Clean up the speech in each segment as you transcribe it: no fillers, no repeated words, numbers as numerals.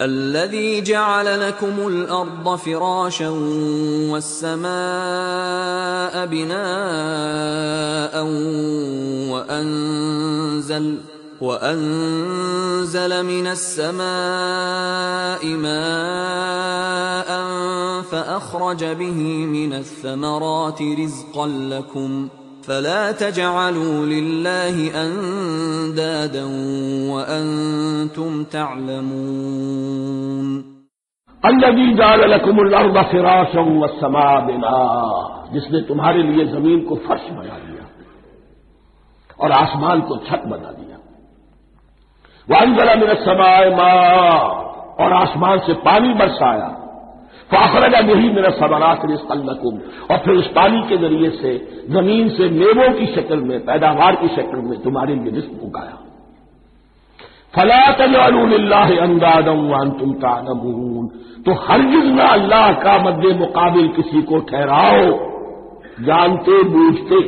الذي جعل لكم الأرض فراشا والسماء بناء وأنزل من السماء ماء فأخرج به من الثمرات رزقا لكم فلا تجعلوا لله اندادا وانتم تعلمون الذی جعل لکم الارض فراشا والسماء بناء، جس نے تمہارے لیے زمین کو فرش بنا دیا اور آسمان کو چھت بنا دیا. وانزل من السماء ماء، اور آسمان سے پانی برسایا. فاخرج به من الثمرات رزقا لكم، اور پھر اس پانی کے ذریعے سے زمین سے میووں کی شکل میں، پیداوار کی شکل میں تمہارے لیے رزق اگایا. فلا تجعلوا للہ اندادا وانتم تعلمون، تو ہرگز نہ اللہ کا مد مقابل کسی کو ٹھہراؤ جانتے بوجھتے.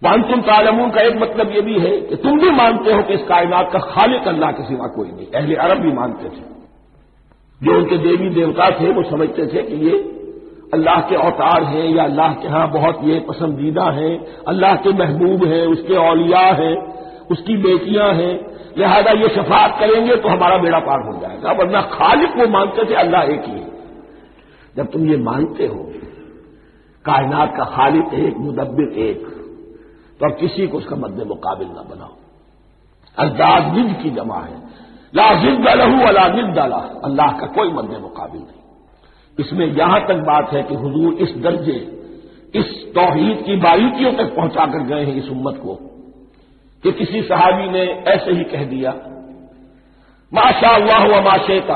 وانتم تعلمون کا ایک مطلب یہ بھی ہے کہ تم بھی مانتے ہو کہ اس کائنات کا خالق اللہ کے سوا کوئی نہیں. اہل عرب بھی مانتے تھے، جو ان کے دیوی دیوتا تھے وہ سمجھتے تھے کہ یہ اللہ کے اوتار ہیں یا اللہ کے ہاں بہت یہ پسندیدہ ہیں، اللہ کے محبوب ہیں، اس کے اولیاء ہیں، اس کی بیٹیاں ہیں، لہذا یہ شفاعت کریں گے تو ہمارا بیڑا پار ہو جائے گا. ورنہ خالق وہ مانتے تھے اللہ ایک ہی ہے. جب تم یہ مانتے ہو کائنات کا خالق ایک، مدبر ایک، تو اب کسی کو اس کا مد مقابل نہ بناؤ. انداز ند کی جمع ہے، لا ضد لہ ولا ند لہ، اللہ کا کوئی مد مقابل نہیں. اس میں یہاں تک بات ہے کہ حضور اس درجے، اس توحید کی باریکیوں تک پہنچا کر گئے ہیں اس امت کو کہ کسی صحابی نے ایسے ہی کہہ دیا ما شاء اللہ و ما شئت،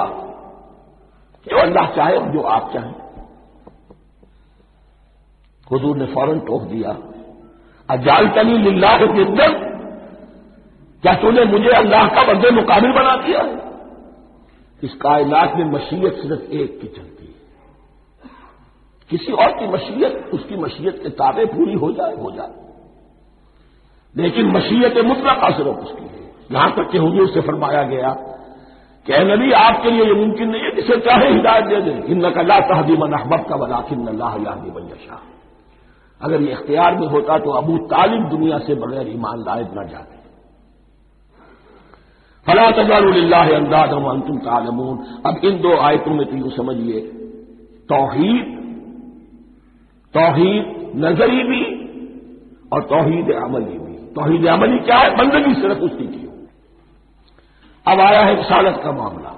جو اللہ چاہے اور جو آپ چاہیں. حضور نے فوراً ٹوک دیا اجعلتنی للہ ندا، کیا تو نے مجھے اللہ کا مد مقابل بنا دیا ہے؟ اس کائنات میں مشیت صرف ایک کی چلتی ہے، کسی اور کی مشیت اس کی مشیت کے تابع پوری ہو جائے، لیکن مشیت مطلقہ صرف اس کی ہے. یہاں تک کہ حضور سے فرمایا گیا کہ اے نبی آپ کے لیے یہ ممکن نہیں ہے جسے چاہے ہدایت دے دیں. انک لا تہدی من احببت ولکن اللہ یہدی من یشاء. اگر یہ اختیار میں ہوتا تو ابو طالب دنیا سے بغیر ایمان لائے نہ جاتے. فلا تجعلوا للہ اندادا وانتم تعلمون. اب ان دو آیتوں میں تو یوں سمجھیے توحید نظری بھی اور توحید عملی بھی. توحید عملی کیا ہے؟ بندگی صرف اس کی. اب آیا ہے رسالت کا معاملہ.